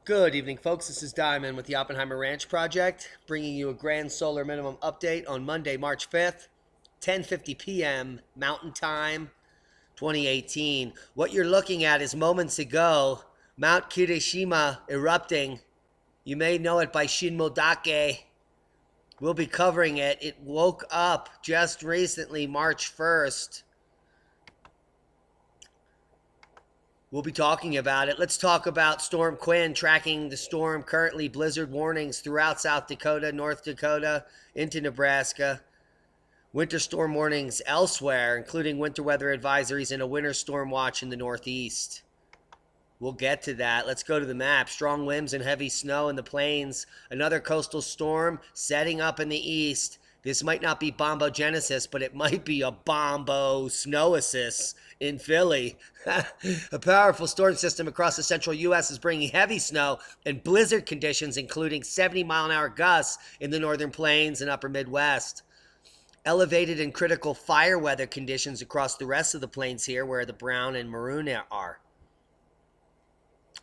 Good evening, folks. This is Diamond with the Oppenheimer Ranch Project, bringing you a grand solar minimum update on Monday, March 5th, 10:50 p.m. Mountain Time, 2018. What you're looking at is moments ago, Mount Kirishima erupting. You may know it by Shinmoe. We'll be covering it. It woke up just recently, March 1st. We'll be talking about it. Let's talk about Storm Quinn, tracking the storm currently, blizzard warnings throughout South Dakota, North Dakota, into Nebraska. Winter storm warnings elsewhere, including winter weather advisories and a winter storm watch in the Northeast. We'll get to that. Let's go to the map. Strong winds and heavy snow in the plains. Another coastal storm setting up in the east. This might not be bombogenesis, but it might be a bombo snowasis in Philly. A powerful storm system across the central U.S. is bringing heavy snow and blizzard conditions, including 70-mile-an-hour gusts in the northern plains and upper Midwest. Elevated and critical fire weather conditions across the rest of the plains here, where the brown and maroon are.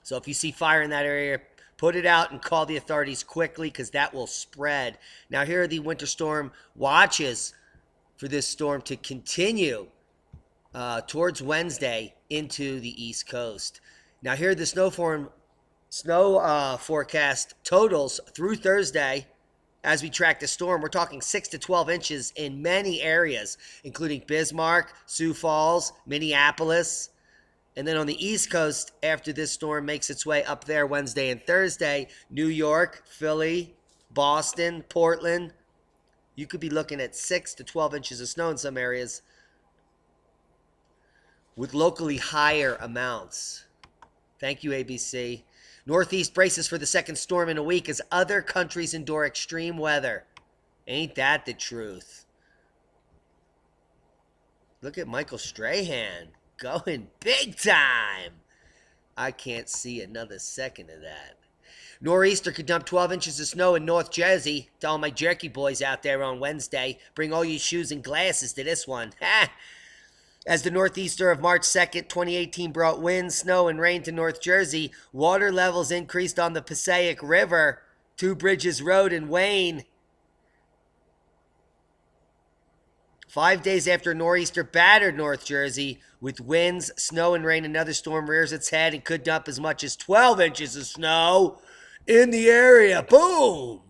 So if you see fire in that area, put it out and call the authorities quickly, because that will spread. Now, here are the winter storm watches for this storm to continue towards Wednesday into the East Coast. Now, here are the snow forecast totals through Thursday. As we track the storm, we're talking 6 to 12 inches in many areas, including Bismarck, Sioux Falls, Minneapolis. And then on the East Coast, after this storm makes its way up there Wednesday and Thursday, New York, Philly, Boston, Portland, you could be looking at 6 to 12 inches of snow in some areas with locally higher amounts. Thank you, ABC. Northeast braces for the second storm in a week as other countries endure extreme weather. Ain't that the truth? Look at Michael Strahan. Going big time. I can't see another second of that. Nor'easter could dump 12 inches of snow in North Jersey. To all my jerky boys out there on Wednesday, bring all your shoes and glasses to this one. As the northeaster of March 2nd, 2018 brought wind, snow, and rain to North Jersey, water levels increased on the Passaic River, Two Bridges Road in Wayne. 5 days after nor'easter battered North Jersey, with winds, snow, and rain, another storm rears its head and could dump as much as 12 inches of snow in the area. Boom!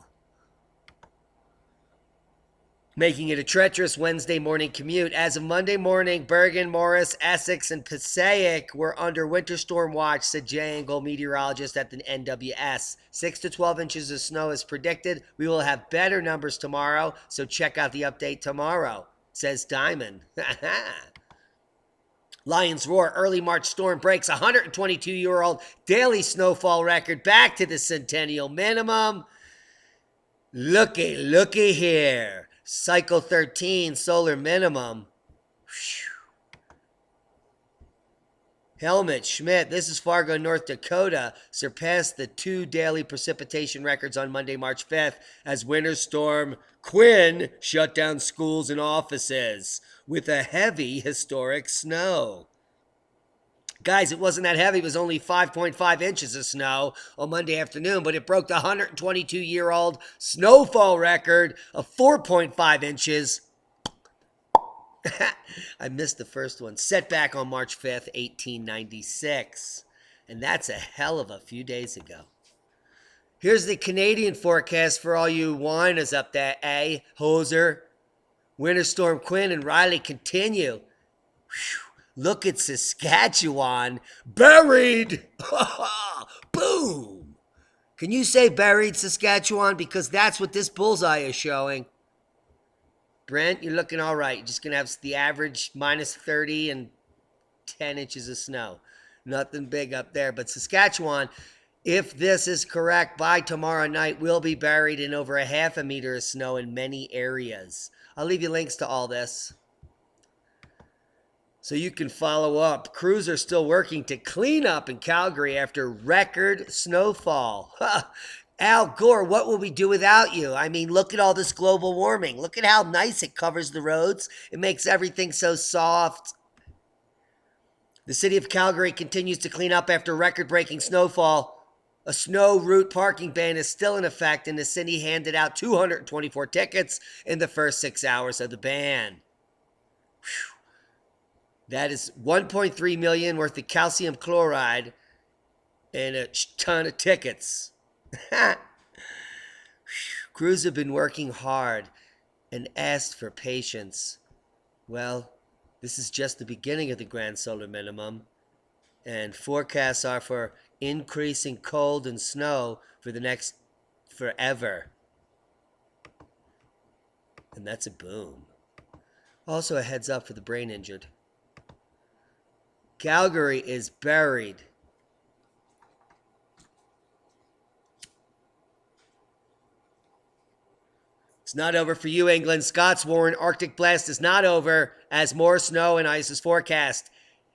Making it a treacherous Wednesday morning commute. As of Monday morning, Bergen, Morris, Essex, and Passaic were under winter storm watch, said Jay Engel, meteorologist at the NWS. 6 to 12 inches of snow is predicted. We will have better numbers tomorrow, so check out the update tomorrow, says Diamond. Lions Roar, early March storm breaks 122-year-old daily snowfall record back to the centennial minimum. Looky here. Cycle 13 solar minimum. Helmut Schmidt, this is Fargo, North Dakota, surpassed the 2 daily precipitation records on Monday, March 5th, as winter storm Quinn shut down schools and offices with a heavy historic snow. Guys, it wasn't that heavy. It was only 5.5 inches of snow on Monday afternoon, but it broke the 122-year-old snowfall record of 4.5 inches. I missed the first one. Set back on March 5th, 1896. And that's a hell of a few days ago. Here's the Canadian forecast for all you whiners up there, hoser. Winter storm Quinn and Riley continue. Whew. Look at Saskatchewan. Buried! Boom! Can you say buried, Saskatchewan? Because that's what this bullseye is showing. Brent, you're looking all right. You're just going to have the average minus 30 and 10 inches of snow. Nothing big up there. But Saskatchewan, if this is correct, by tomorrow night, will be buried in over a half a meter of snow in many areas. I'll leave you links to all this so you can follow up. Crews are still working to clean up in Calgary after record snowfall. Al Gore, what will we do without you? I mean, look at all this global warming. Look at how nice it covers the roads. It makes everything so soft. The city of Calgary continues to clean up after record-breaking snowfall. A snow route parking ban is still in effect, and the city handed out 224 tickets in the first 6 hours of the ban. Whew. That is 1.3 million worth of calcium chloride and a ton of tickets. Crews have been working hard and asked for patience. Well, this is just the beginning of the grand solar minimum, and forecasts are for increasing cold and snow for the next forever. And that's a boom. Also, a heads up for the brain injured. Calgary is buried. It's not over for you, England. Scots warn Arctic blast is not over as more snow and ice is forecast.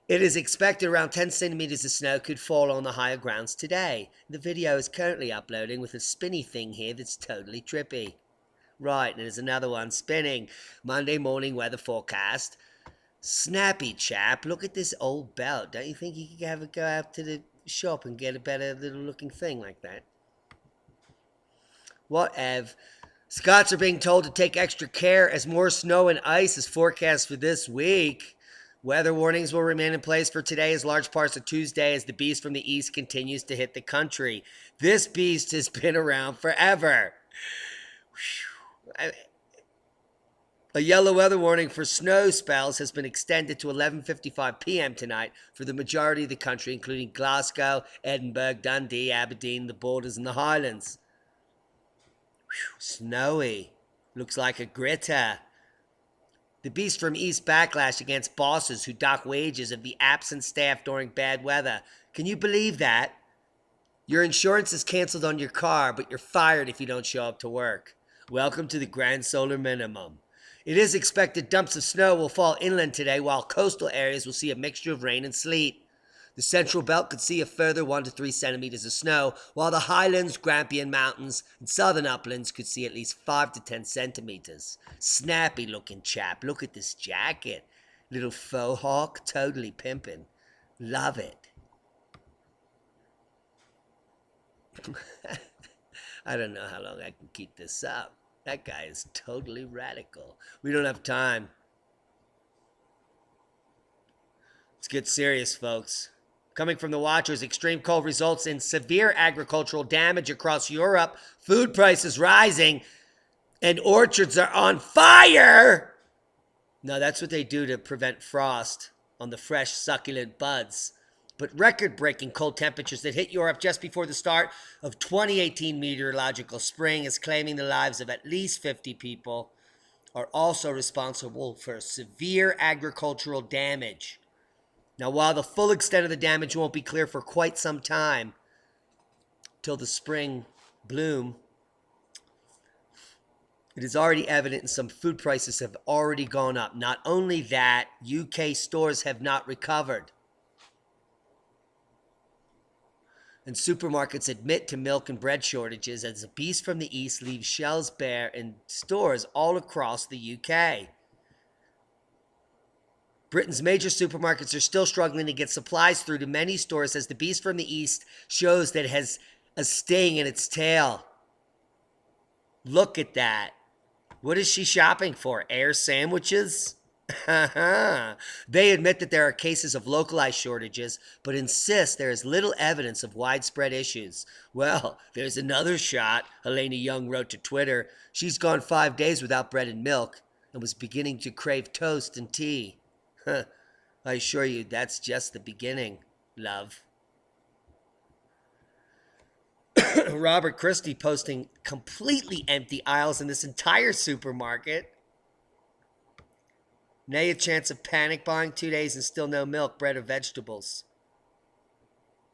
It is expected around 10 centimeters of snow could fall on the higher grounds today. The video is currently uploading with a spinny thing here that's totally trippy. Right, and there's another one spinning. Monday morning weather forecast. Snappy chap, look at this old belt. Don't you think you could have a go out to the shop and get a better little looking thing like that? Whatever. Scots are being told to take extra care as more snow and ice is forecast for this week. Weather warnings will remain in place for today as large parts of Tuesday as the beast from the east continues to hit the country. This beast has been around forever. A yellow weather warning for snow spells has been extended to 11:55 p.m. tonight for the majority of the country, including Glasgow, Edinburgh, Dundee, Aberdeen, the Borders, and the Highlands. Snowy. Looks like a gritter. The beast from East backlash against bosses who dock wages of the absent staff during bad weather. Can you believe that? Your insurance is canceled on your car, but you're fired if you don't show up to work. Welcome to the grand solar minimum. It is expected dumps of snow will fall inland today, while coastal areas will see a mixture of rain and sleet. The central belt could see a further 1 to 3 centimeters of snow, while the highlands, Grampian Mountains, and southern uplands could see at least 5 to 10 centimeters. Snappy looking chap. Look at this jacket. Little faux hawk, totally pimping. Love it. I don't know how long I can keep this up. That guy is totally radical. We don't have time. Let's get serious, folks. Coming from the Watchers, extreme cold results in severe agricultural damage across Europe, food prices rising, and orchards are on fire. No, that's what they do to prevent frost on the fresh, succulent buds. But record-breaking cold temperatures that hit Europe just before the start of 2018 meteorological spring is claiming the lives of at least 50 people are also responsible for severe agricultural damage. Now, while the full extent of the damage won't be clear for quite some time, till the spring bloom, it is already evident and some food prices have already gone up. Not only that, UK stores have not recovered. And supermarkets admit to milk and bread shortages as the beast from the east leaves shelves bare in stores all across the UK. Britain's major supermarkets are still struggling to get supplies through to many stores as the beast from the east shows that it has a sting in its tail. Look at that. What is she shopping for? Air sandwiches? They admit that there are cases of localized shortages, but insist there is little evidence of widespread issues. Well, there's another shot, Helena Young wrote to Twitter. She's gone 5 days without bread and milk and was beginning to crave toast and tea. I assure you, that's just the beginning, love. Robert Christie posting completely empty aisles in this entire supermarket. Now a chance of panic buying 2 days and still no milk, bread, or vegetables.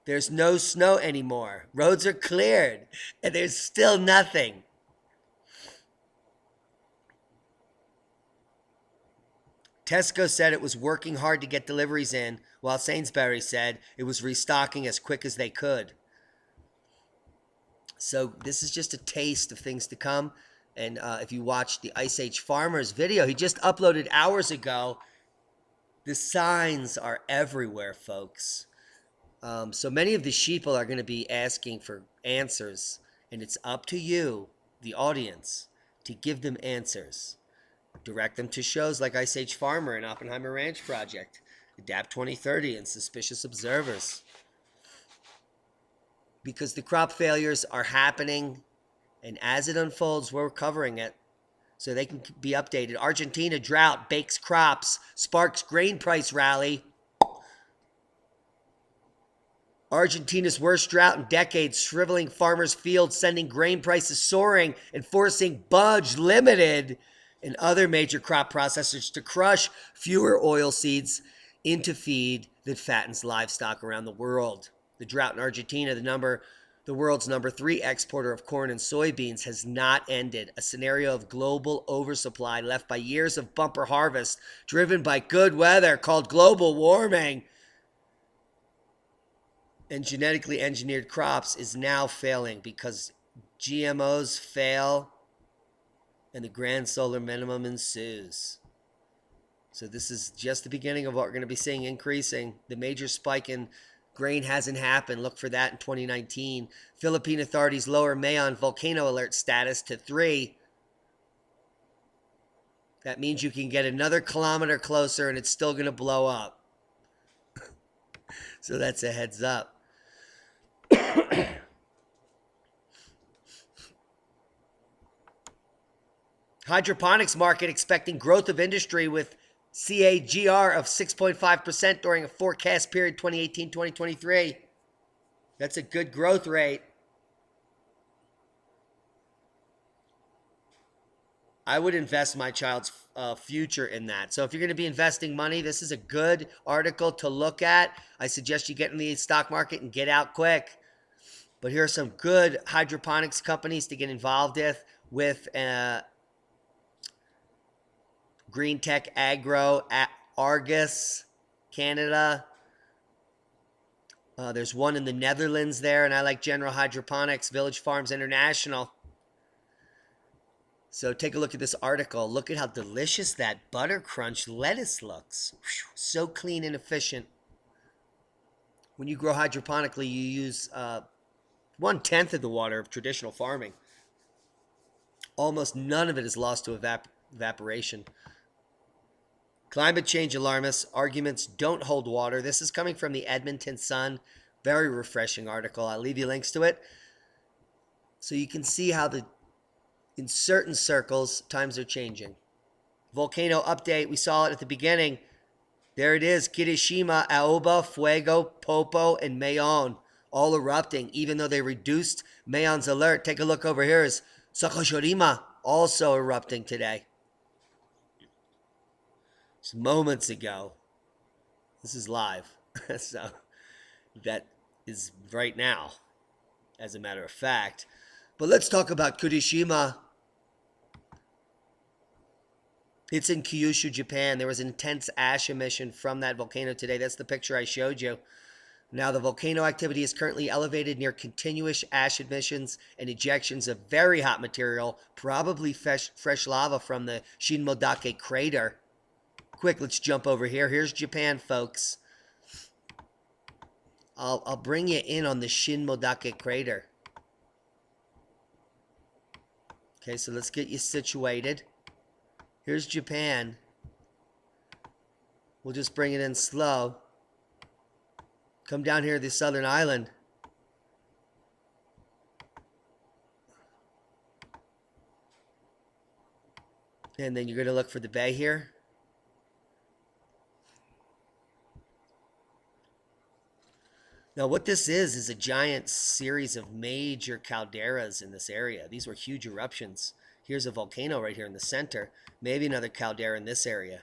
There's no snow anymore. Roads are cleared, and there's still nothing. Tesco said it was working hard to get deliveries in, while Sainsbury's said it was restocking as quick as they could. So this is just a taste of things to come. And if you watch the Ice Age Farmers video, he just uploaded hours ago, the signs are everywhere, folks. So many of the sheeple are going to be asking for answers, and it's up to you, the audience, to give them answers. Direct them to shows like Ice Age Farmer and Oppenheimer Ranch Project, Adapt 2030, and Suspicious Observers. Because the crop failures are happening, and as it unfolds, we're covering it so they can be updated. Argentina drought bakes crops, sparks grain price rally. Argentina's worst drought in decades, shriveling farmers' fields, sending grain prices soaring, and forcing Budge Limited and other major crop processors to crush fewer oil seeds into feed that fattens livestock around the world. The drought in Argentina, the world's number 3 exporter of corn and soybeans, has not ended. A scenario of global oversupply left by years of bumper harvest driven by good weather called global warming and genetically engineered crops is now failing because GMOs fail and the grand solar minimum ensues. So this is just the beginning of what we're going to be seeing increasing. The major spike in grain hasn't happened. Look for that in 2019. Philippine authorities lower Mayon volcano alert status to 3. That means you can get another kilometer closer and it's still going to blow up. So that's a heads up. Hydroponics market expecting growth of industry with CAGR of 6.5% during a forecast period 2018-2023. That's a good growth rate. I would invest my child's future in that. So if you're going to be investing money, this is a good article to look at. I suggest you get in the stock market and get out quick. But here are some good hydroponics companies to get involved with Green Tech Agro, Argus, Canada. There's one in the Netherlands there, and I like General Hydroponics, Village Farms International. So take a look at this article. Look at how delicious that butter crunch lettuce looks. Whew, so clean and efficient. When you grow hydroponically, you use 1/10 of the water of traditional farming. Almost none of it is lost to evaporation. Climate change alarmists, arguments don't hold water. This is coming from the Edmonton Sun. Very refreshing article. I'll leave you links to it. So you can see how in certain circles, times are changing. Volcano update. We saw it at the beginning. There it is. Kirishima, Aoba, Fuego, Popo, and Mayon all erupting, even though they reduced Mayon's alert. Take a look over here. Is Sakoshorima also erupting today. Just moments ago. This is live. So that is right now, as a matter of fact. But let's talk about Kirishima. It's in Kyushu, Japan. There was intense ash emission from that volcano today. That's the picture I showed you. Now, the volcano activity is currently elevated near continuous ash emissions and ejections of very hot material, probably fresh lava from the Shinmoe crater. Quick, let's jump over here. Here's Japan, folks. I'll bring you in on the Shinmoe crater. Okay, so let's get you situated. Here's Japan. We'll just bring it in slow. Come down here to the southern island. And then you're going to look for the bay here. Now, what this is a giant series of major calderas in this area. These were huge eruptions. Here's a volcano right here in the center. Maybe another caldera in this area.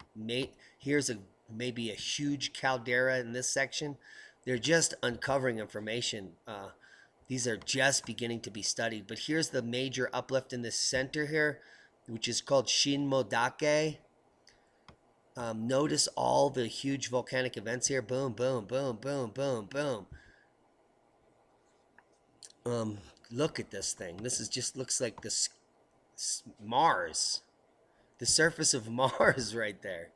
Here's maybe a huge caldera in this section. They're just uncovering information. These are just beginning to be studied. But here's the major uplift in the center here, which is called Shinmoe. Notice all the huge volcanic events here. Boom, boom, boom, boom, boom, boom. Look at this thing. This is just looks like this Mars. The surface of Mars right there.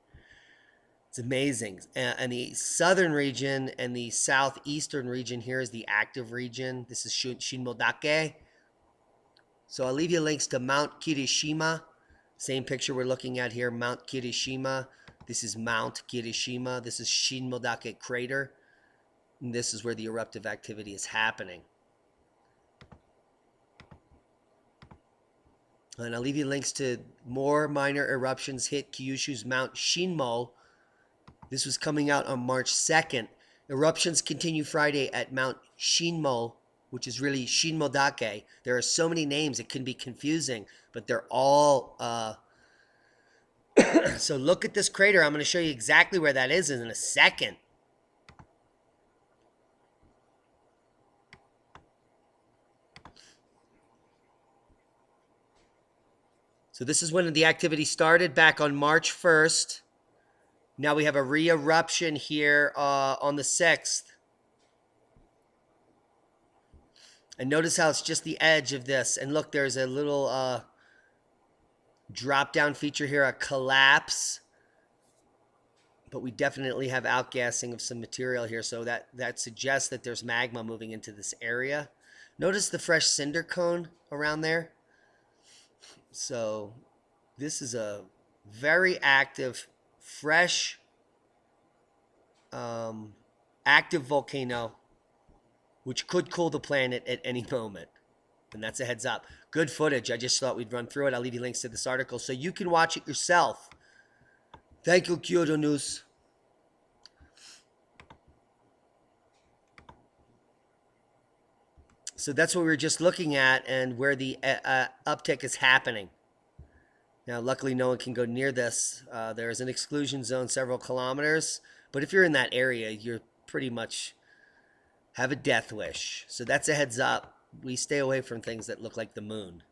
It's amazing. And the southern region and the southeastern region here is the active region. This is Shinmoe. So I'll leave you links to Mount Kirishima. Same picture we're looking at here, Mount Kirishima. This is Mount Kirishima. This is Shinmoe crater. And this is where the eruptive activity is happening. And I'll leave you links to more minor eruptions hit Kyushu's Mount Shinmoe. This was coming out on March 2nd. Eruptions continue Friday at Mount Shinmoe, which is really Shinmoe. There are so many names, it can be confusing, but they're all... So look at this crater. I'm going to show you exactly where that is in a second. So this is when the activity started back on March 1st. Now we have a re-eruption here on the 6th. And notice how it's just the edge of this. And look, there's a little drop-down feature here, a collapse. But we definitely have outgassing of some material here. So that suggests that there's magma moving into this area. Notice the fresh cinder cone around there. So this is a very active, fresh, active volcano, which could cool the planet at any moment. And that's a heads up. Good footage. I just thought we'd run through it. I'll leave you links to this article so you can watch it yourself. Thank you, Kyoto News. So that's what we were just looking at and where the uptick is happening. Now, luckily, no one can go near this. There is an exclusion zone several kilometers. But if you're in that area, you're pretty much have a death wish. So that's a heads up. We stay away from things that look like the moon.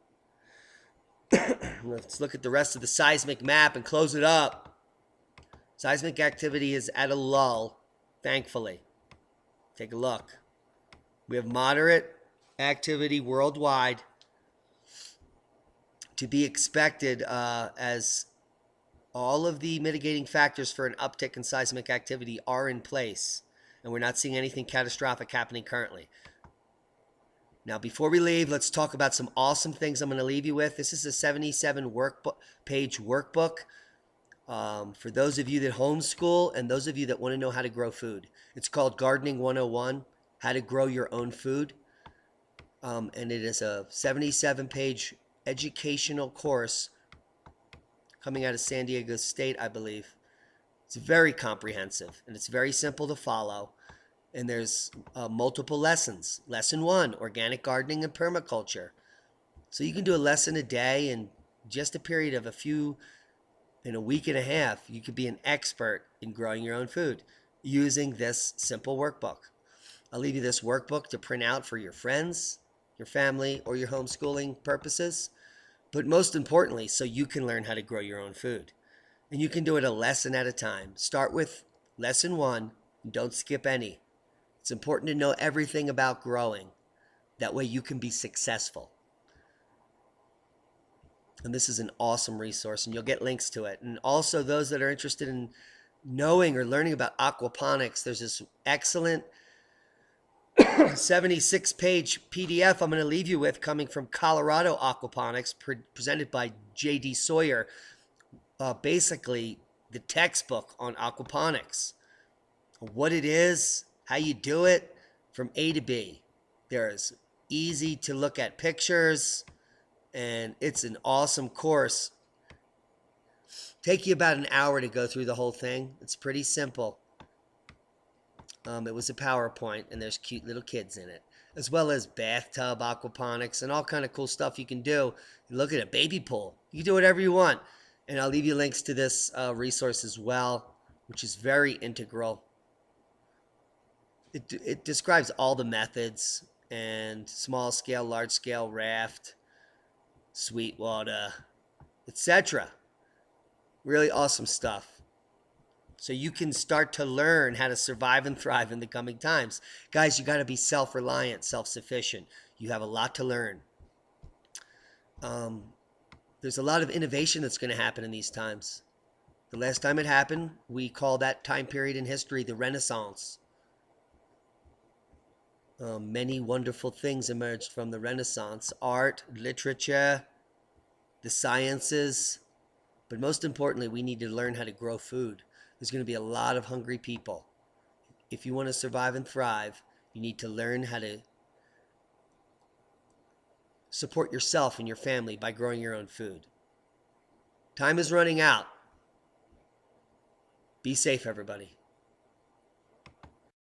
Let's look at the rest of the seismic map and close it up. Seismic activity is at a lull, thankfully. Take a look. We have moderate activity worldwide to be expected as all of the mitigating factors for an uptick in seismic activity are in place, and we're not seeing anything catastrophic happening currently. Now, before we leave, let's talk about some awesome things I'm going to leave you with. This is a 77 page workbook for those of you that homeschool and those of you that want to know how to grow food. It's called Gardening 101, How to Grow Your Own Food. And it is a 77-page educational course coming out of San Diego State, I believe. It's very comprehensive, and it's very simple to follow. And there's multiple lessons. Lesson 1, organic gardening and permaculture. So you can do a lesson a day in just a period of in a week and a half, you could be an expert in growing your own food using this simple workbook. I'll leave you this workbook to print out for your friends, your family, or your homeschooling purposes. But most importantly, so you can learn how to grow your own food. And you can do it a lesson at a time. Start with lesson 1 and don't skip any. It's important to know everything about growing. That way you can be successful. And this is an awesome resource, and you'll get links to it. And also those that are interested in knowing or learning about aquaponics, there's this excellent 76-page PDF I'm going to leave you with coming from Colorado Aquaponics, presented by J.D. Sawyer. Basically, the textbook on aquaponics. What it is, how you do it, from A to B. There's easy to look at pictures, and it's an awesome course. Take you about an hour to go through the whole thing. It's pretty simple. It was a PowerPoint, and there's cute little kids in it, as well as bathtub aquaponics and all kind of cool stuff you can do. You look at a baby pool. You can do whatever you want. And I'll leave you links to this resource as well, which is very integral. It describes all the methods and small scale, large scale, raft, Sweetwater, etc. Really awesome stuff. So you can start to learn how to survive and thrive in the coming times. Guys, you got to be self-reliant, self-sufficient. You have a lot to learn. There's a lot of innovation that's going to happen in these times. The last time it happened, we call that time period in history the Renaissance. Many wonderful things emerged from the Renaissance: art, literature, the sciences. But most importantly, we need to learn how to grow food. There's going to be a lot of hungry people. If you want to survive and thrive, you need to learn how to support yourself and your family by growing your own food. Time is running out. Be safe, everybody.